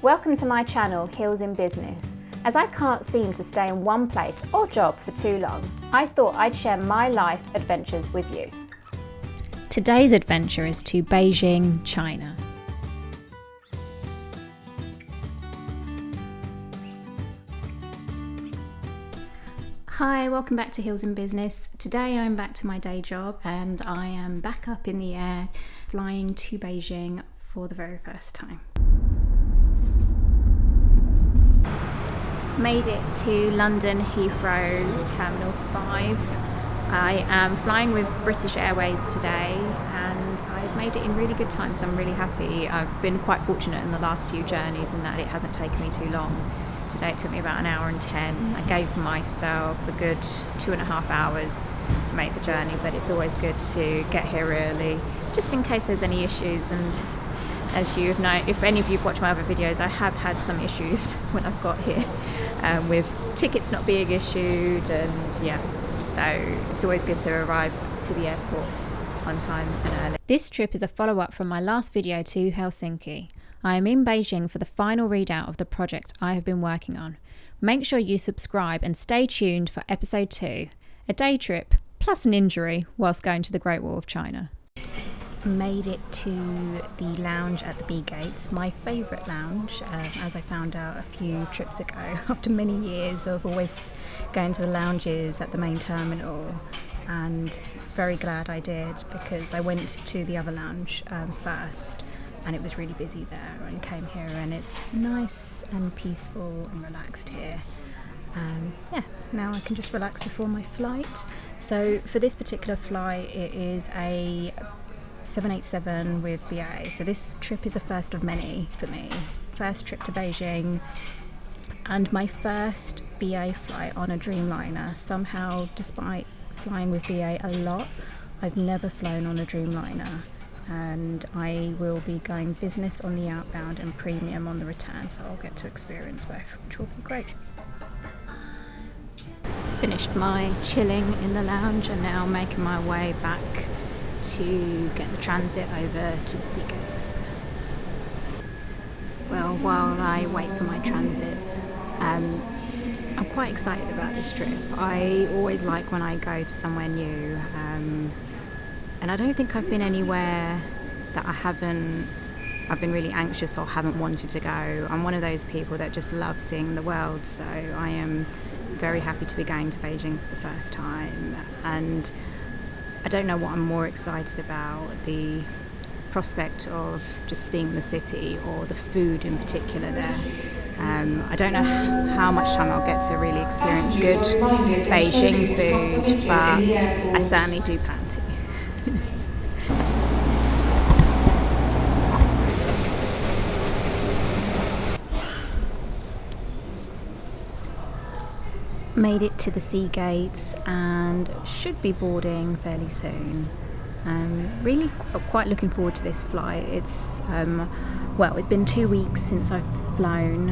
Welcome to my channel, Heels in Business. As I can't seem to stay in one place or job for too long, I thought I'd share my life adventures with you. Today's adventure is to Beijing, China. Hi, welcome back to Heels in Business. Today I'm back to my day job and I am back up in the air flying to Beijing for the very first time. Made it to London Heathrow Terminal 5. I am flying with British Airways today and I've made it in really good time, so I'm really happy. I've been quite fortunate in the last few journeys in that it hasn't taken me too long. Today it took me about an hour and 10. I gave myself a good 2.5 hours to make the journey, but it's always good to get here early, just in case there's any issues. And as you've known, if any of you've watched my other videos, I have had some issues when I've got here with tickets not being issued, and yeah, so it's always good to arrive to the airport on time and early. This trip is a follow-up from my last video to Helsinki. I am in Beijing for the final readout of the project I have been working on. Make sure you subscribe and stay tuned for episode 2, a day trip plus an injury whilst going to the Great Wall of China. Made it to the lounge at the B gates, my favourite lounge, as I found out a few trips ago after many years of always going to the lounges at the main terminal, and very glad I did because I went to the other lounge first and it was really busy there, and came here and it's nice and peaceful and relaxed here. Yeah, now I can just relax before my flight. So for this particular flight it is a 787 with BA, so this trip is a first of many for me. First trip to Beijing and my first BA flight on a Dreamliner. Somehow, despite flying with BA a lot, I've never flown on a Dreamliner, and I will be going business on the outbound and premium on the return, so I'll get to experience both, which will be great. Finished my chilling in the lounge and now making my way back to get the transit over to the sea gates. Well, while I wait for my transit, I'm quite excited about this trip. I always like when I go to somewhere new, and I don't think I've been anywhere that I've been really anxious or haven't wanted to go. I'm one of those people that just love seeing the world, so I am very happy to be going to Beijing for the first time. And I don't know what I'm more excited about, the prospect of just seeing the city or the food in particular there. I don't know how much time I'll get to really experience good Beijing food, but I certainly do plan to. Made it to the sea gates and should be boarding fairly soon. Really quite looking forward to this flight. It's well, it's been 2 weeks since I've flown,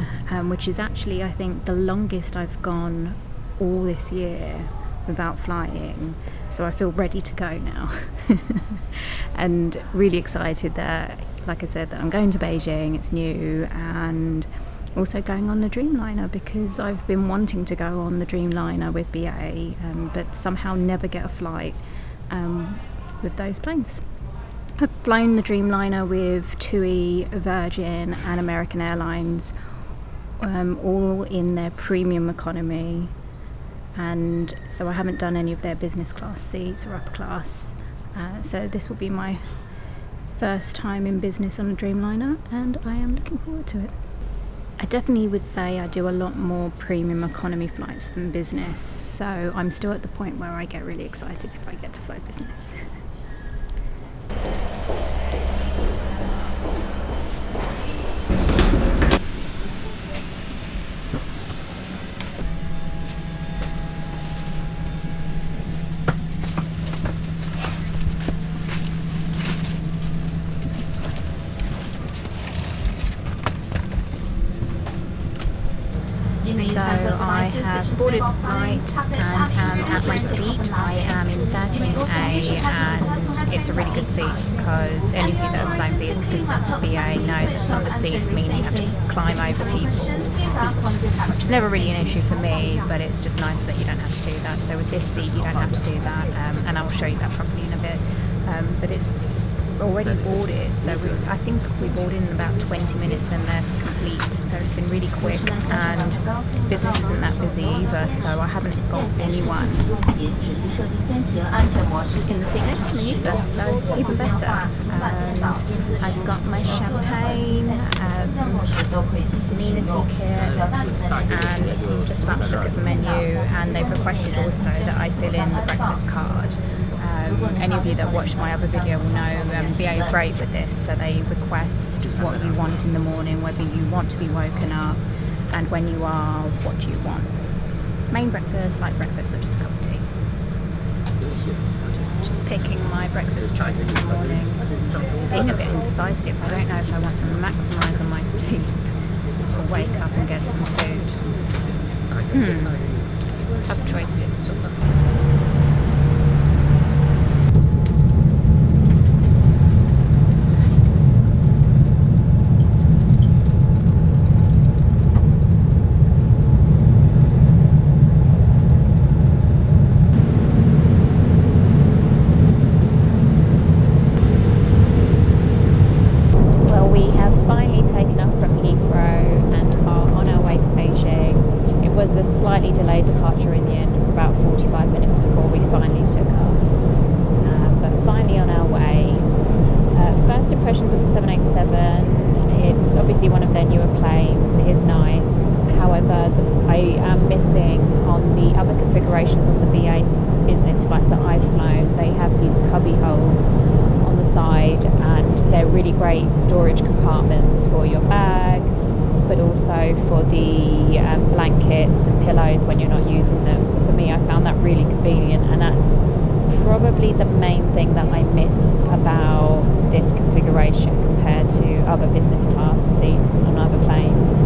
which is actually, I think, the longest I've gone all this year without flying, so I feel ready to go now. And really excited that, like I said, that I'm going to Beijing. It's new, and also going on the Dreamliner because I've been wanting to go on the Dreamliner with BA, but somehow never get a flight with those planes. I've flown the Dreamliner with TUI, Virgin and American Airlines, all in their premium economy, and so I haven't done any of their business class seats or upper class, so this will be my first time in business on a Dreamliner and I am looking forward to it. I definitely would say I do a lot more premium economy flights than business, so I'm still at the point where I get really excited if I get to fly business. So I have boarded the flight and am at my seat. I am in 13A and it's a really good seat because any of you that have flown business BA know that some of the seats mean you have to climb over people's feet, which is never really an issue for me, but it's just nice that you don't have to do that. So with this seat you don't have to do that, and I will show you that properly in a bit. But it's already boarded, so I think we boarded in about 20 minutes and they're complete, so it's been really quick, and business isn't that busy either, so I haven't got anyone in the seat next to me either, so even better. And I've got my champagne, amenity kit, and I'm just about to look at the menu, and they've requested also that I fill in the breakfast card. Any of you that watched my other video will know BA are great with this, so they request what you want in the morning, whether you want to be woken up, and when you are, what do you want. Main breakfast, light breakfast, or just a cup of tea. Just picking my breakfast choice for the morning. Being a bit indecisive, I don't know if I want to maximise on my sleep or wake up and get some food. Tough choices. Slightly delayed departure in the end, about 45 minutes before we finally took off. But finally on our way. First impressions of the 787, it's obviously one of their newer planes, it is nice. However, I am missing on the other configurations on the BA business flights that I've flown. They have these cubby holes on the side and they're really great storage compartments for your bag, but also for the blankets and pillows when you're not using them. So for me, I found that really convenient, and that's probably the main thing that I miss about this configuration compared to other business class seats on other planes.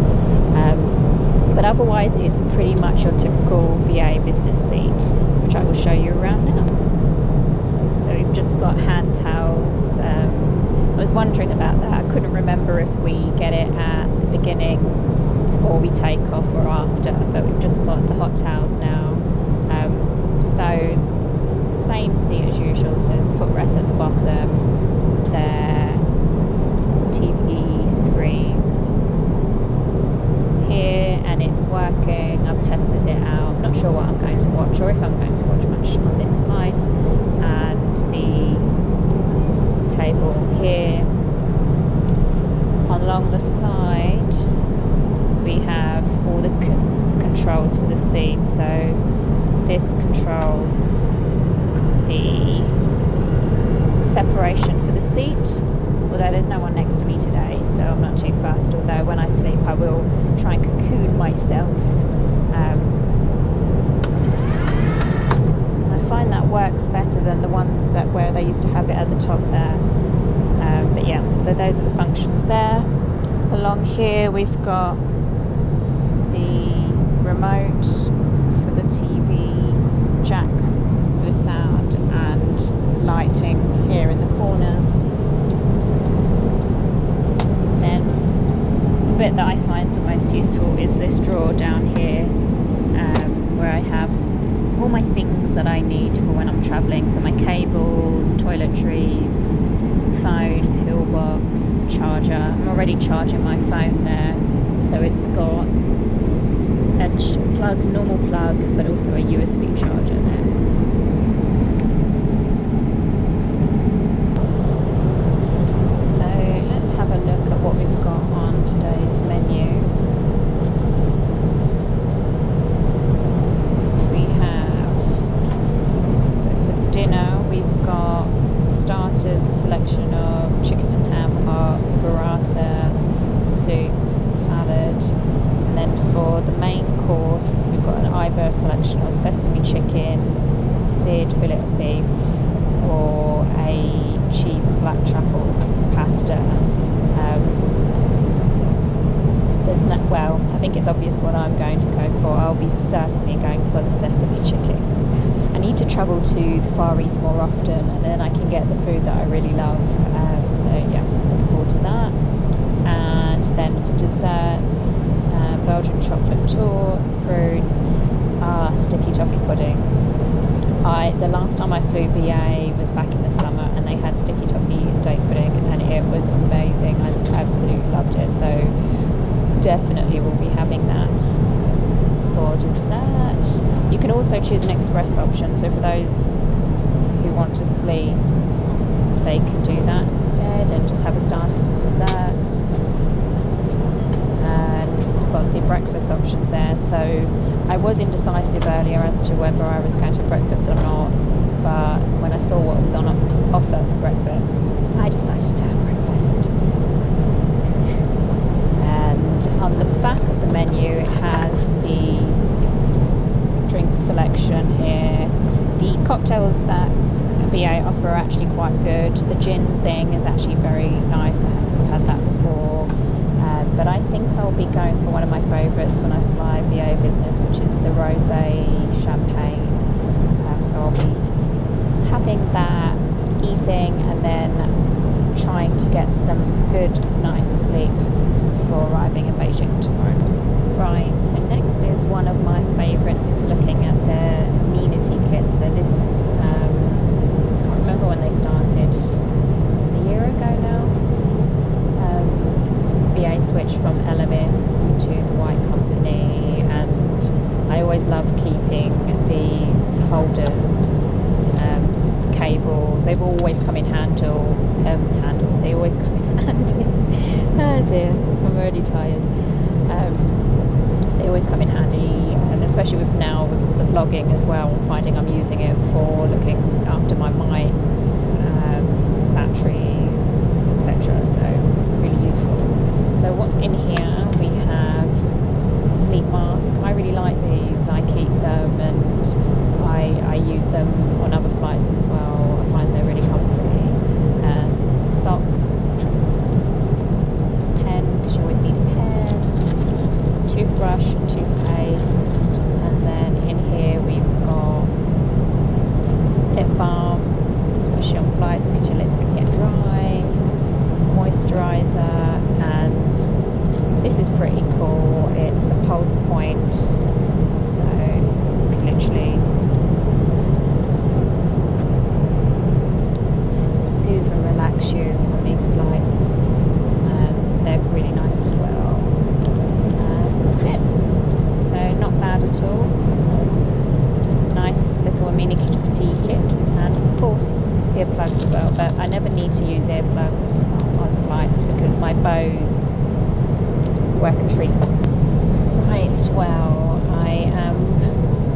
But otherwise, it's pretty much your typical BA business seat, which I will show you around now. So we've just got hand towels. I was wondering about that. I couldn't remember if we get it at the beginning before we take off or after, but we've just got the hot towels now. So same seat as usual, so the footrest at the bottom, there, TV screen here, and it's working. I've tested it out. Not sure what I'm going to watch or if I'm going to watch much on this flight. And the table here. Along the side we have all the controls for the seat. So this controls the separation for the seat, although there's no one next to me today, so I'm not too fussed, although when I sleep I will try and cocoon myself. I find that works better than the ones that where they used to have it at the top there. But yeah, so those are the functions there. Along here we've got the remote for the TV, jack for the sound, and lighting here in the corner. Then the bit that I find the most useful is this drawer down here, where I have all my things that I need for when I'm travelling. So my cables, toiletries, phone, pill box, charger. I'm already charging my phone there, so it's got a plug, normal plug, but also a USB charger there. So let's have a look at what we've got on today's menu. We have, so for dinner we've got starters, a selection of chicken and ham hock, burrata, soup, salad, and then for the main course we've got either a selection of sesame chicken, seared fillet of beef, or a cheese and black truffle pasta. There's well, I think it's obvious what I'm going to go for. I'll be certainly going for the sesame chicken. I need to travel to the Far East more often, and then I can get the food that I really love. So yeah, looking forward to that. And then for desserts, Belgian chocolate tour, fruit, sticky toffee pudding. The last time I flew BA was back in the summer, and they had sticky toffee day pudding, and it was amazing. I absolutely loved it. So definitely will be having that for dessert. You can also choose an express option, so for those who want to sleep, they can do that instead and just have a starters and dessert. And I've got the breakfast options there, so I was indecisive earlier as to whether I was going to breakfast or not, but when I saw what was on offer for breakfast, I decided to have breakfast. And on the back of the menu it has the drink selection here. The cocktails that BA offer are actually quite good. The ginseng is actually very nice. I've had that before. But I think I'll be going for one of my favourites when I fly BA business, which is the rosé champagne. So I'll be having that, eating, and then trying to get some good night's sleep before arriving in Beijing tomorrow. Right, so next is one of my favourites. It's looking at the amenity kit. So this, I can't remember when they started, a year ago now. BA switched from Elevis to the White Company, and I always love keeping these holders, cables. They've always come in handle. They always come in handy. Oh dear, I'm already tired. They always come in handy, and especially with now with the vlogging as well. I'm finding I'm using it for looking after my mics, batteries, etc. So really useful. So what's in here? We have a sleep mask. I really like these. I keep them, and I use them on other flights as well. I find they're really comfy. Socks, pen, because you always need a pen, toothbrush and toothpaste, and then in here we've got lip balm, especially on flights because your lips can get dry, moisturiser, and this is pretty cool. It's a pulse point, so you can literally soothe and relax you on these flights. They're really nice as well. That's it. So not bad at all. Nice little amenity kit, and of course earplugs as well, but I never need to use earplugs on flights because my Bose work a treat. Right, well, I am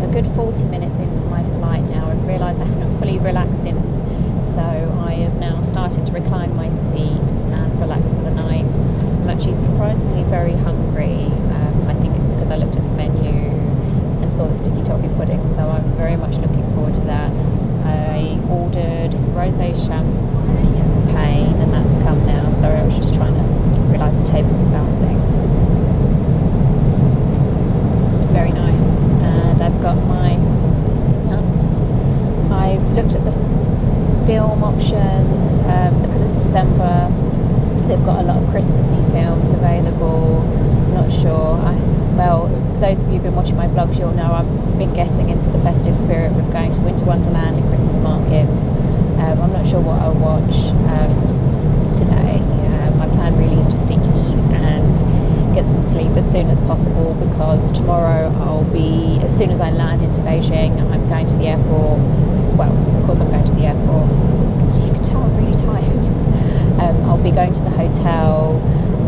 a good 40 minutes into my flight now and realise I haven't fully relaxed in, so I have now started to recline my seat and relax for the night. I'm actually surprisingly very hungry. I think it's because I looked at the menu and saw the sticky toffee pudding, so I'm very much looking forward to that. I ordered rosé champagne, and that's come now. Sorry, I was just trying to realise the table was bouncing. Very nice. And I've got my nuts. I've looked at the film options because it's December. They've got a lot of Christmassy films available. I'm not sure. Well, those of you who've been watching my vlogs, you'll know I've been getting into the festive spirit with going to Winter Wonderland and Christmas markets. I'm not sure what I'll watch today. My plan really is just to eat and get some sleep as soon as possible, because tomorrow I'll be, as soon as I land into Beijing, I'm going to the airport. Well, of course I'm going to the airport. You can tell I'm really tired. I'll be going to the hotel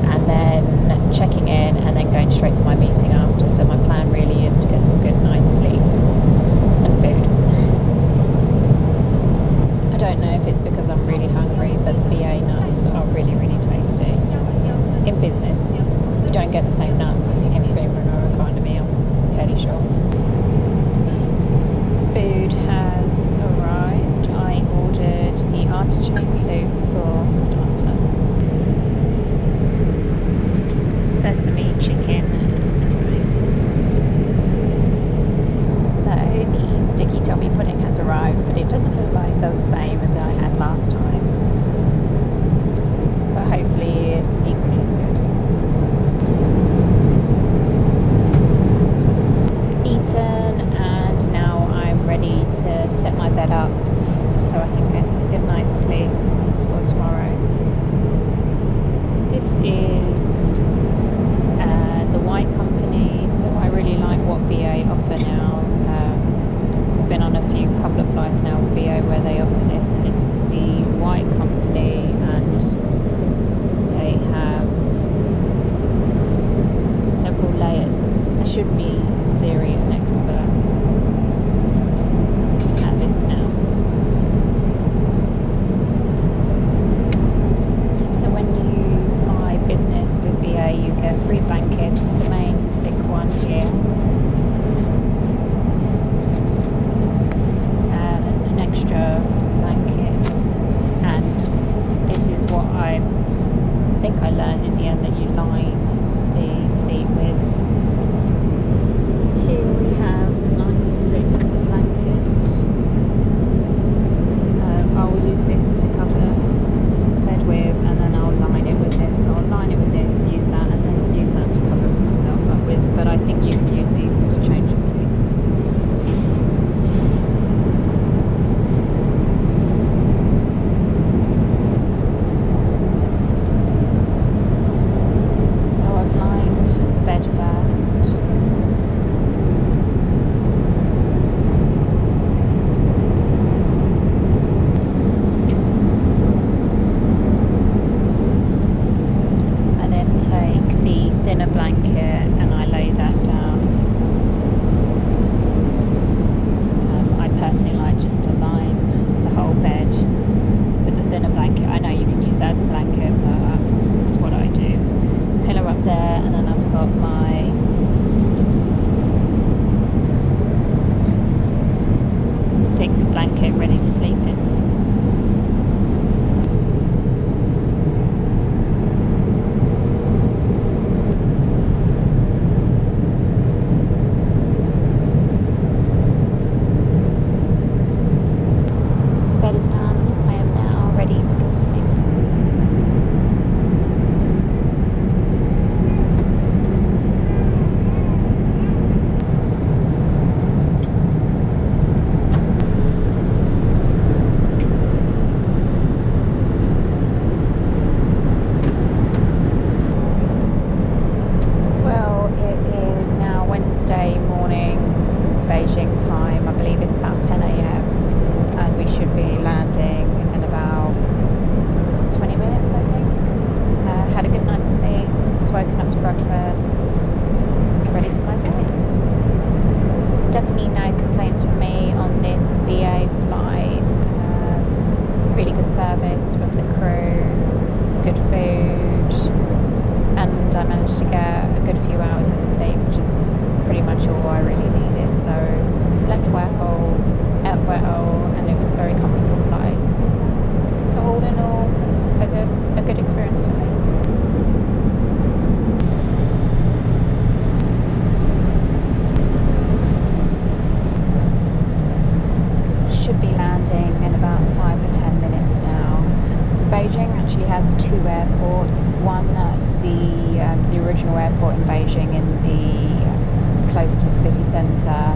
and then checking in and then going straight to my meeting after. So my plan really is to get some good night's sleep and food. I don't know if it's because I'm really hungry, but the BA nuts are really, really tasty. In business, you don't get the same nuts in premium or economy, I'm fairly sure. Food has arrived. I ordered the artichoke soup for starter. Sesame sesame chicken and rice. So the sticky toffee pudding has arrived, but it doesn't look like the same as I had last time. But hopefully it's equally as good. Eaten, and now I'm ready to set my bed up so I can get a good night's sleep for tomorrow. This is the White Company, so I really like what BA offer now. I've been on a couple of flights now with BA where they offer this, and it's the White Company, and they have several layers. I should be, in theory, an expert at this now. So when you fly business with BA, you get 3 blankets, the main thick one here, an extra blanket, and this is what I think I learned in the end, that you line the seat with. Here we have a nice thick blanket. I'll use this to cover the bed with, and then I'll line it with this. So I'll line it with this, use that, and then use that to cover myself up with. But I think you can use these interchangeably. So I've lined the bed first. I then take the thinner blanket and I lay that down. I personally like just to line the whole bed with the thinner blanket. I know you can use that as a blanket, but that's what I do. Pillow up there, and then I've got my thick blanket ready to sleep in. Bed is done. I am now ready to go to sleep. Well, it is now Wednesday morning, Beijing time. I believe it's about 10 a.m. and we should be landing in about 20 minutes, I think. Had a good night's sleep, was woken up to breakfast, ready for my day. Definitely no complaints from me on this BA flight. Really good service from the crew, good food, and I managed to get a good few hours of sleep, which is pretty much all I really needed. So slept well, ate well, and it was a very comfortable flight. So all in all, a good experience for me. Should be landing in about 5 or 10 minutes now. Beijing actually has 2 airports. One that's the original airport in Beijing, in the closer to the city centre,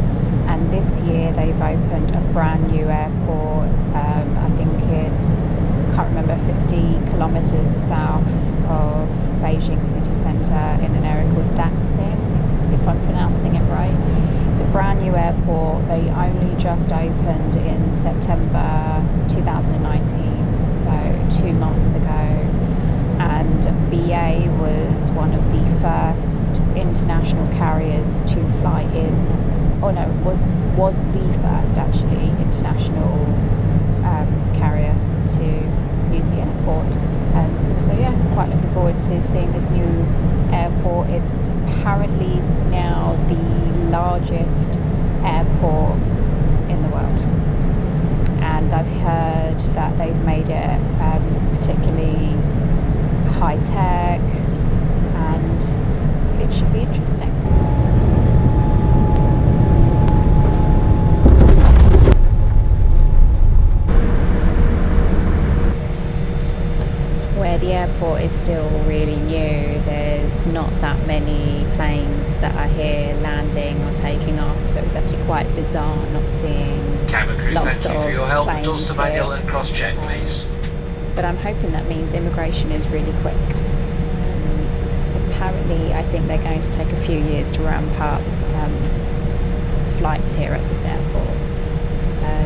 and this year they've opened a brand new airport. I think it's, can't remember, 50 kilometres south of Beijing city centre in an area called DAXING, if I'm pronouncing it right. It's a brand new airport. They only just opened in September 2019, so 2 months ago, and BA was one of the first international carriers to fly in, or no, was the first actually international carrier to use the airport. So yeah, quite looking forward to seeing this new airport. It's apparently now the largest airport in the world, and I've heard that they've made it particularly high tech and that are here landing or taking off, so it's actually quite bizarre not seeing Camera crew, lots thank you of for your help. planes Doors to manual here. and cross-check, please. But I'm hoping that means immigration is really quick. Apparently, I think they're going to take a few years to ramp up flights here at this airport.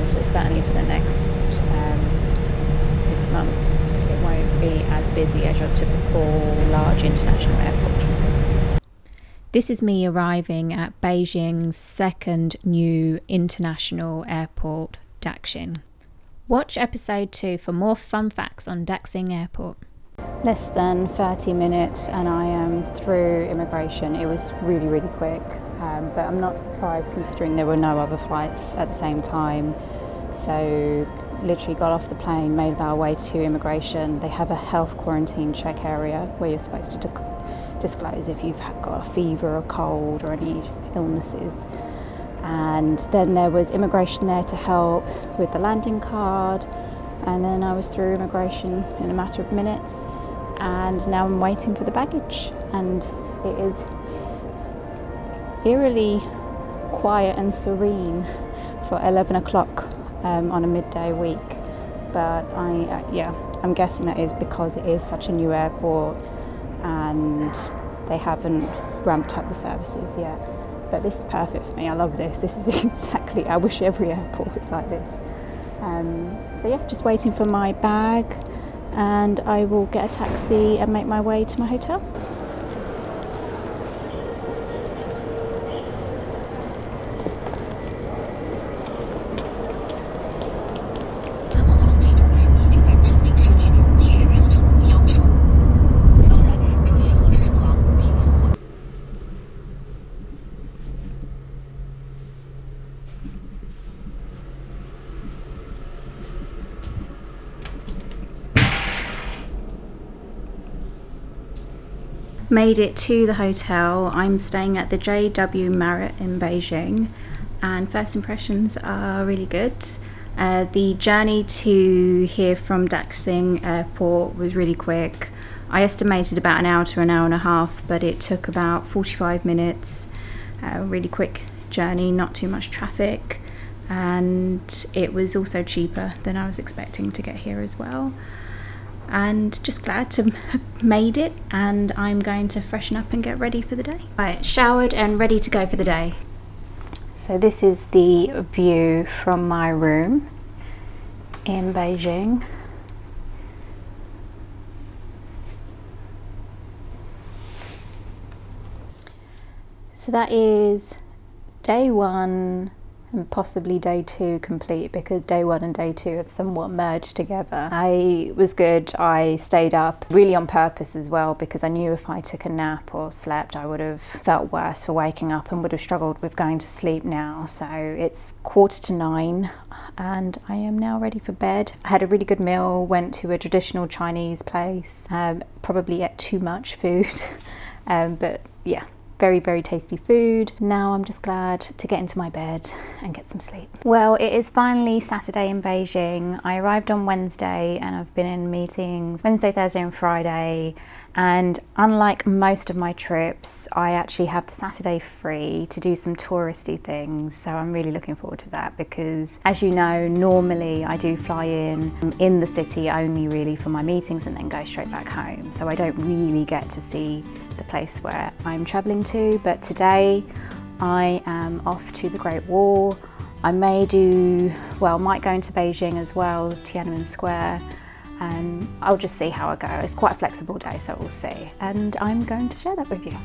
So certainly for the next 6 months, it won't be as busy as your typical large international airport. This is me arriving at Beijing's second new international airport, DAXING. Watch episode 2 for more fun facts on DAXING Airport. Less than 30 minutes and I am through immigration. It was really, really quick, but I'm not surprised considering there were no other flights at the same time. So literally got off the plane, made our way to immigration. They have a health quarantine check area where you're supposed to disclose if you've got a fever or cold or any illnesses. And then there was immigration there to help with the landing card, and then I was through immigration in a matter of minutes, and now I'm waiting for the baggage, and it is eerily quiet and serene for 11 o'clock on a midday week. But I'm guessing that is because it is such a new airport and they haven't ramped up the services yet. But this is perfect for me. I love this. This is exactly, I wish every airport was like this. So yeah, just waiting for my bag, and I will get a taxi and make my way to my hotel. Made it to the hotel. I'm staying at the JW Marriott in Beijing, and first impressions are really good. The journey to here from DAXING Airport was really quick. I estimated about an hour to an hour and a half, but it took about 45 minutes. Really quick journey, not too much traffic, and it was also cheaper than I was expecting to get here as well. And just glad to have made it, and I'm going to freshen up and get ready for the day. Right, showered and ready to go for the day. So this is the view from my room in Beijing. So that is day 1 and possibly day 2 complete, because day 1 and day 2 have somewhat merged together. I was good. I stayed up really on purpose as well, because I knew if I took a nap or slept I would have felt worse for waking up and would have struggled with going to sleep now. So it's 8:45 and I am now ready for bed. I had a really good meal, went to a traditional Chinese place, probably ate too much food, but yeah, very, very tasty food. Now I'm just glad to get into my bed and get some sleep. Well, it is finally Saturday in Beijing. I arrived on Wednesday and I've been in meetings Wednesday, Thursday and Friday. And unlike most of my trips, I actually have the Saturday free to do some touristy things. So I'm really looking forward to that, because as you know, normally I do fly in the city only really for my meetings and then go straight back home. So I don't really get to see the place where I'm traveling to. But today I am off to the Great Wall. I might go into Beijing as well, Tiananmen Square. I'll just see how I go. It's quite a flexible day, so we'll see. And I'm going to share that with you.